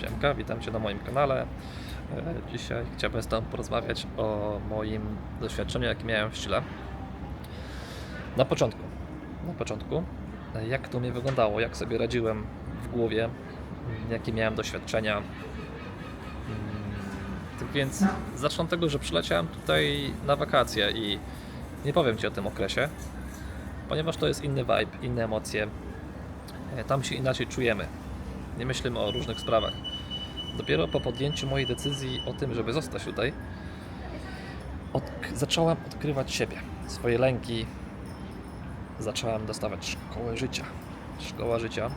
Siemka, witam Cię na moim kanale. Dzisiaj chciałbym z Tobą porozmawiać o moim doświadczeniu, jakie miałem w Chile. Na początku, jak to mnie wyglądało, jak sobie radziłem w głowie, jakie miałem doświadczenia. Tak więc zacznę od tego, że przyleciałem tutaj na wakacje i nie powiem Ci o tym okresie, ponieważ to jest inny vibe, inne emocje. Tam się inaczej czujemy. Nie myślimy o różnych sprawach. Dopiero po podjęciu mojej decyzji o tym, żeby zostać tutaj, zacząłem odkrywać siebie, swoje lęki. Zacząłem dostawać szkołę życia,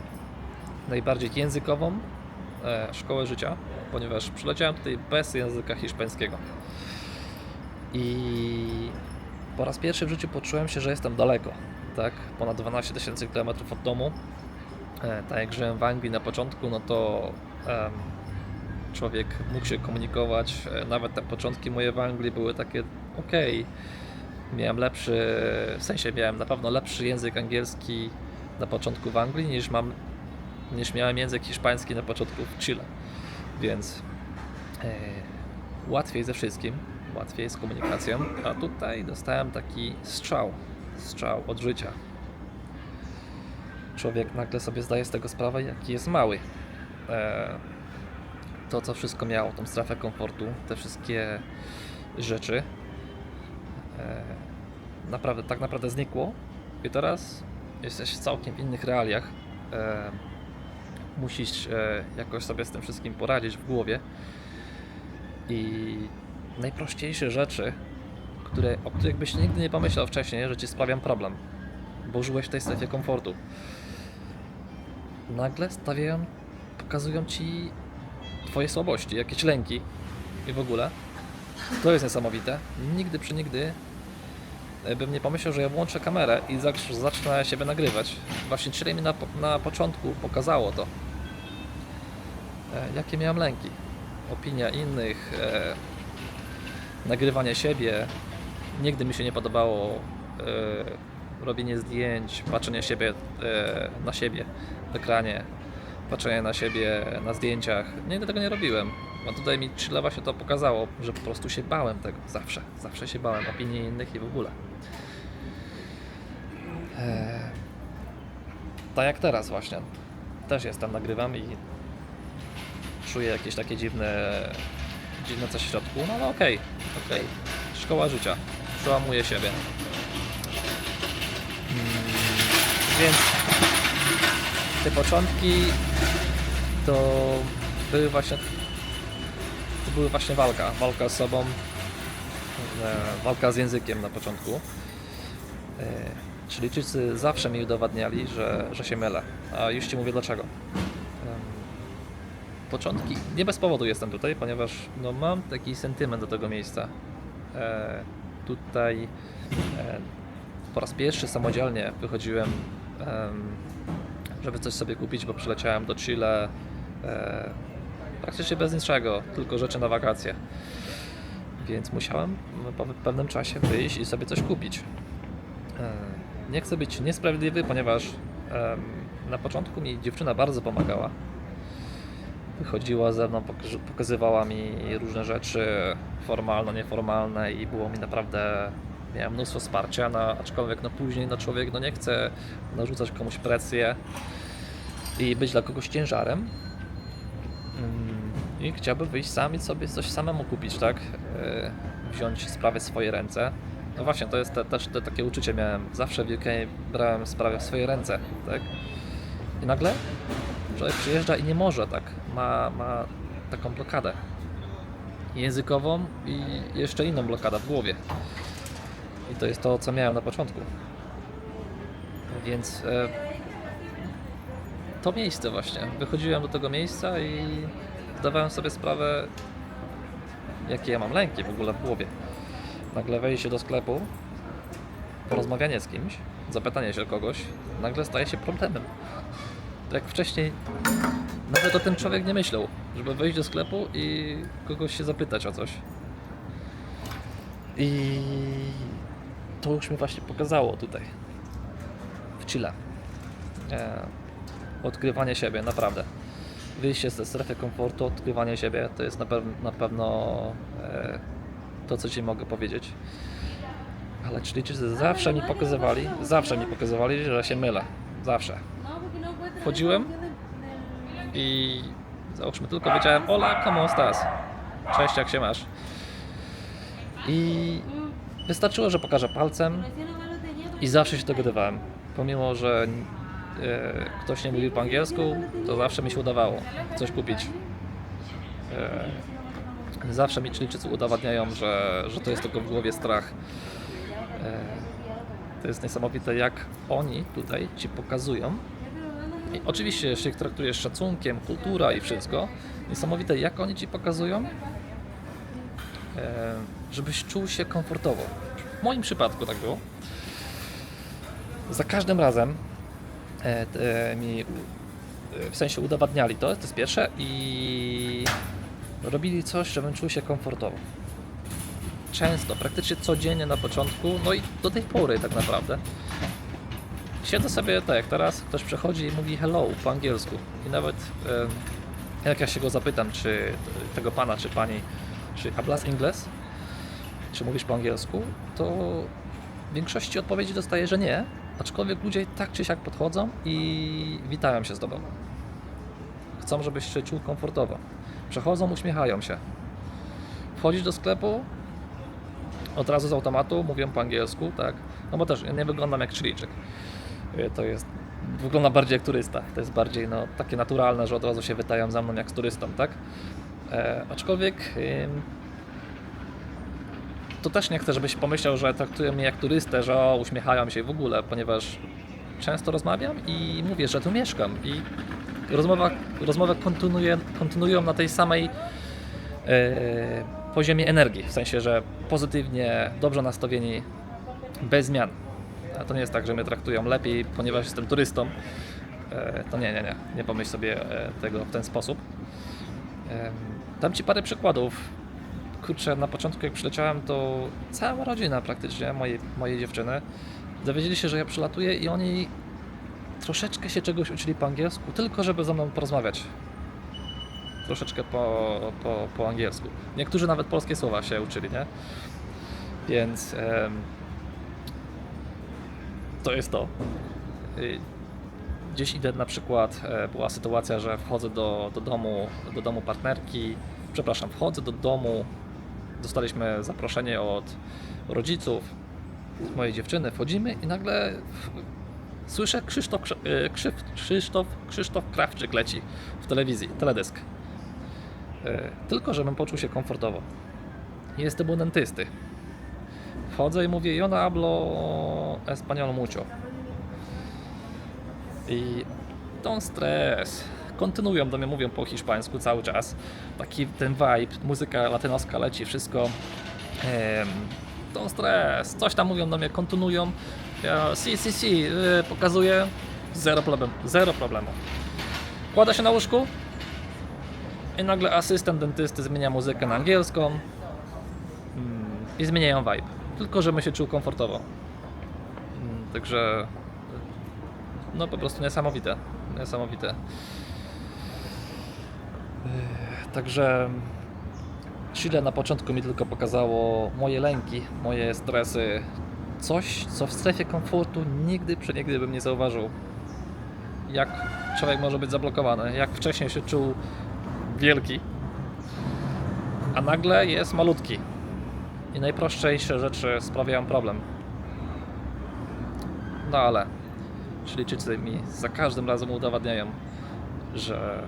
najbardziej językową szkołę życia, ponieważ przyleciałem tutaj bez języka hiszpańskiego. I po raz pierwszy w życiu poczułem się, że jestem daleko, tak? Ponad 12 000 km od domu. Tak jak żyłem w Anglii na początku, no to człowiek mógł się komunikować. Nawet te początki moje w Anglii były takie okej. Miałem miałem na pewno lepszy język angielski na początku w Anglii niż miałem język hiszpański na początku w Chile. Więc łatwiej ze wszystkim, łatwiej z komunikacją, a tutaj dostałem taki strzał od życia. Człowiek nagle sobie zdaje z tego sprawę, jaki jest mały. To, co wszystko miało, tą strefę komfortu, te wszystkie rzeczy, tak naprawdę znikło i teraz jesteś w całkiem innych realiach. Musisz jakoś sobie z tym wszystkim poradzić w głowie i najprościejsze rzeczy, o których byś nigdy nie pomyślał wcześniej, że Ci sprawią problem, bo żyłeś w tej strefie komfortu. Nagle pokazują Ci Twoje słabości, jakieś lęki i w ogóle. To jest niesamowite. Nigdy bym nie pomyślał, że ja włączę kamerę i zacznę siebie nagrywać. Właśnie Chile mi na początku pokazało to. Jakie miałem lęki. Opinia innych, nagrywanie siebie. Nigdy mi się nie podobało robienie zdjęć, patrzenie na siebie w ekranie, patrzenie na siebie na zdjęciach. Nigdy tego nie robiłem. A tutaj mi Chile właśnie to pokazało, że po prostu się bałem tego. Zawsze się bałem opinii innych i w ogóle. Tak jak teraz właśnie. Też jestem, nagrywam i czuję jakieś takie dziwne coś w środku. No ale okej. Szkoła życia. Przełamuję siebie. Więc te początki to były właśnie walka z sobą, walka z językiem na początku. Chilijczycy zawsze mi udowadniali, że się mylę, a już Ci mówię dlaczego. Początki, nie bez powodu jestem tutaj, ponieważ mam taki sentyment do tego miejsca. Tutaj po raz pierwszy samodzielnie wychodziłem, żeby coś sobie kupić, bo przyleciałem do Chile praktycznie bez niczego, tylko rzeczy na wakacje. Więc musiałem po pewnym czasie wyjść i sobie coś kupić. Nie chcę być niesprawiedliwy, ponieważ na początku mi dziewczyna bardzo pomagała. Wychodziła ze mną, pokazywała mi różne rzeczy formalne, nieformalne i było mi naprawdę... Miałem mnóstwo wsparcia, aczkolwiek później człowiek nie chce narzucać komuś presję i być dla kogoś ciężarem. I chciałby wyjść sam i sobie coś samemu kupić, tak? Wziąć sprawę w swoje ręce. No właśnie, to jest też takie uczucie miałem. Zawsze w UK brałem sprawę w swoje ręce, tak? I nagle człowiek przyjeżdża i nie może, tak? Ma taką blokadę językową i jeszcze inną blokadę w głowie. I to jest to, co miałem na początku. Więc to miejsce właśnie. Wychodziłem do tego miejsca i zdawałem sobie sprawę, jakie ja mam lęki w ogóle w głowie. Nagle wejście do sklepu, porozmawianie z kimś, zapytanie się kogoś, nagle staje się problemem. Tak jak wcześniej nawet o tym człowiek nie myślał, żeby wejść do sklepu i kogoś się zapytać o coś. I to już mi właśnie pokazało tutaj, w Chile. Odkrywanie siebie, naprawdę. wyjście ze strefy komfortu, odkrywanie siebie, to jest na pewno to, co Ci mogę powiedzieć. Ale Chilijczycy zawsze mi pokazywali, że się mylę. Zawsze. Wchodziłem i załóżmy tylko wiedziałem: hola, ¿cómo estás? Cześć, jak się masz? I wystarczyło, że pokażę palcem i zawsze się dogadywałem. Pomimo, że ktoś nie mówił po angielsku, to zawsze mi się udawało coś kupić. Zawsze mi Chilijczycy udowadniają, że to jest tylko w głowie strach. To jest niesamowite, jak oni tutaj Ci pokazują. I oczywiście, jeśli ich traktujesz z szacunkiem, kultura i wszystko, niesamowite, jak oni Ci pokazują, żebyś czuł się komfortowo. W moim przypadku tak było. Za każdym razem mi w sensie udowadniali to jest pierwsze, i robili coś, żebym czuł się komfortowo. Często, praktycznie codziennie na początku, no i do tej pory tak naprawdę. Siedzę sobie, tak jak teraz, ktoś przechodzi i mówi hello po angielsku. I nawet jak ja się go zapytam, czy tego pana, czy pani, czy hablas inglés, czy mówisz po angielsku, to w większości odpowiedzi dostaję, że nie. Aczkolwiek ludzie tak czy siak podchodzą i witają się z Tobą. Chcą, żebyś się czuł komfortowo. Przechodzą, uśmiechają się. Wchodzisz do sklepu, od razu z automatu mówią po angielsku, tak? No bo też ja nie wyglądam jak Chilijczyk. Wygląda bardziej jak turysta. To jest bardziej takie naturalne, że od razu się witają za mną jak z turystą, tak? Aczkolwiek to też nie chcę, żebyś pomyślał, że traktują mnie jak turystę, że uśmiechają się w ogóle, ponieważ często rozmawiam i mówię, że tu mieszkam, i rozmowę kontynuują na tej samej poziomie energii, w sensie, że pozytywnie, dobrze nastawieni, bez zmian. A to nie jest tak, że mnie traktują lepiej, ponieważ jestem turystą. To nie pomyśl sobie tego w ten sposób. Dam Ci parę przykładów. Kurczę, na początku jak przyleciałem, to cała rodzina praktycznie, mojej dziewczyny, dowiedzieli się, że ja przylatuję, i oni troszeczkę się czegoś uczyli po angielsku, tylko żeby ze mną porozmawiać. Troszeczkę po angielsku. Niektórzy nawet polskie słowa się uczyli, nie? Więc to jest to. Gdzieś idę, na przykład była sytuacja, że wchodzę do domu partnerki, wchodzę do domu, dostaliśmy zaproszenie od rodziców mojej dziewczyny, wchodzimy i nagle słyszę Krzysztof Krawczyk leci w telewizji, teledysk. Tylko żebym poczuł się komfortowo. Jestem u dentysty. Wchodzę i mówię: yo no hablo español mucho. I don't stress. Kontynuują do mnie, mówią po hiszpańsku cały czas. Taki ten vibe, muzyka latynoska leci, wszystko. Don't stress. Coś tam mówią do mnie, kontynuują. Ja si, pokazuję. Zero problemu. Kładę się na łóżku i nagle asystent dentysty zmienia muzykę na angielską i zmieniają vibe. Tylko żebym się czuł komfortowo. Także po prostu niesamowite. Także Chile na początku mi tylko pokazało moje lęki, moje stresy. Coś, co w strefie komfortu nigdy bym nie zauważył. Jak człowiek może być zablokowany, jak wcześniej się czuł wielki, a nagle jest malutki. I najprostsze rzeczy sprawiają problem. No ale Chilijczycy mi za każdym razem udowadniają, że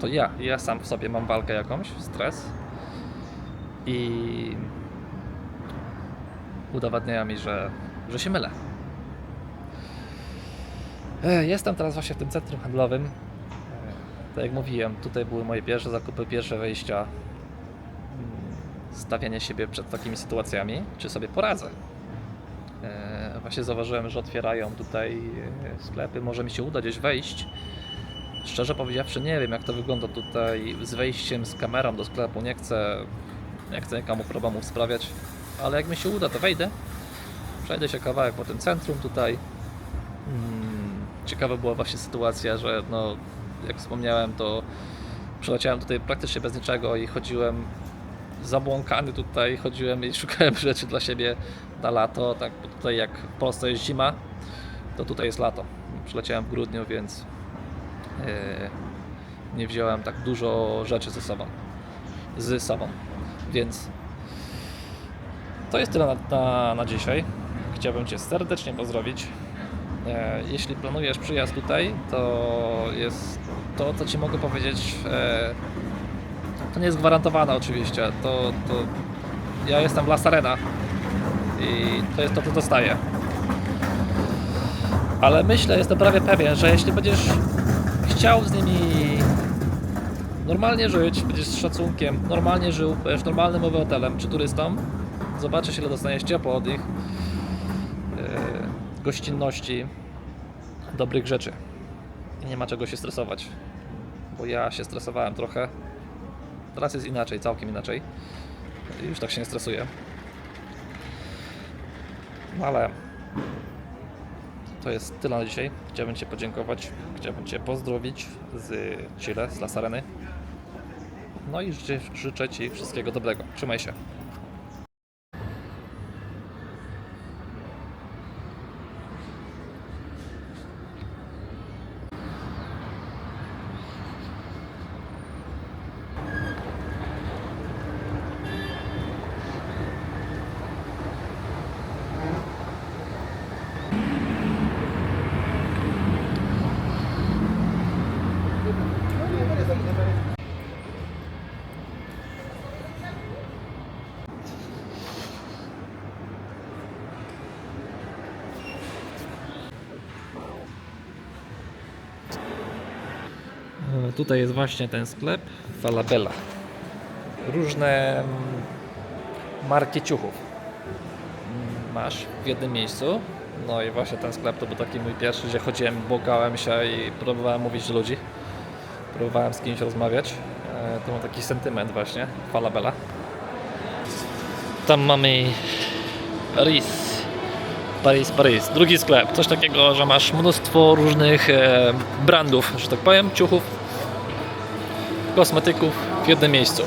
to ja sam w sobie mam walkę jakąś, stres, i udowadniają mi, że się mylę. Jestem teraz właśnie w tym centrum handlowym. Tak jak mówiłem, tutaj były moje pierwsze zakupy, pierwsze wejścia, stawianie siebie przed takimi sytuacjami, czy sobie poradzę. Właśnie zauważyłem, że otwierają tutaj sklepy, może mi się uda gdzieś wejść. Szczerze powiedziawszy, nie wiem, jak to wygląda tutaj z wejściem z kamerą do sklepu. Nie chcę nikomu problemów sprawiać, ale jak mi się uda, to wejdę. Przejdę się kawałek po tym centrum tutaj. Ciekawa była właśnie sytuacja, że jak wspomniałem, to Przyleciałem tutaj praktycznie bez niczego i chodziłem zabłąkany tutaj, chodziłem i szukałem rzeczy dla siebie na lato, tak, bo tutaj jak w Polsce jest zima, to tutaj jest lato. Przyleciałem w grudniu, więc nie wziąłem tak dużo rzeczy ze sobą, więc to jest tyle na dzisiaj. Chciałbym Cię serdecznie pozdrowić. Jeśli planujesz przyjazd tutaj, to jest to, co Ci mogę powiedzieć, to nie jest gwarantowane oczywiście, to ja jestem w La Serena i to jest to, co dostaję. Ale myślę, jestem prawie pewien, że jeśli będziesz chciał z nimi normalnie żyć, będziesz z szacunkiem, normalnie żył, będziesz normalnym obywatelem czy turystą, zobaczysz, ile dostaniesz ciepło od ich gościnności, dobrych rzeczy. I nie ma czego się stresować, bo ja się stresowałem trochę. Teraz jest inaczej, całkiem inaczej. Już tak się nie stresuję. No ale to jest tyle na dzisiaj. Chciałbym Cię podziękować, chciałbym Cię pozdrowić z Chile, z La Sereny. No i życzę Ci wszystkiego dobrego. Trzymaj się. Tutaj jest właśnie ten sklep Falabella. Różne marki ciuchów masz w jednym miejscu. No i właśnie ten sklep to był taki mój pierwszy, gdzie chodziłem, błagałem się i próbowałem mówić do ludzi. Próbowałem z kimś rozmawiać. To mam taki sentyment właśnie, Falabella. Tam mamy Paris. Drugi sklep. Coś takiego, że masz mnóstwo różnych brandów, że tak powiem, ciuchów, kosmetyków w jednym miejscu.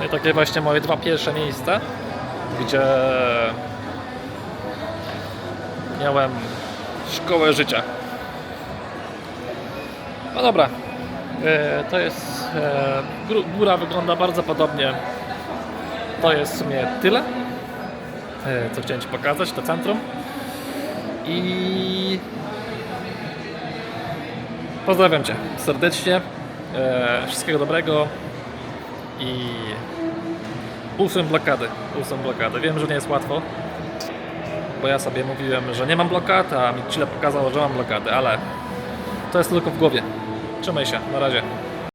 I takie właśnie moje dwa pierwsze miejsca, gdzie miałem szkołę życia. No dobra, to jest góra wygląda bardzo podobnie. To jest w sumie tyle, co chciałem Ci pokazać, to centrum. I pozdrawiam Cię serdecznie, wszystkiego dobrego i usuń blokady. Wiem, że nie jest łatwo, bo ja sobie mówiłem, że nie mam blokad, a mi Chile pokazało, że mam blokady, ale to jest tylko w głowie. Trzymaj się, na razie.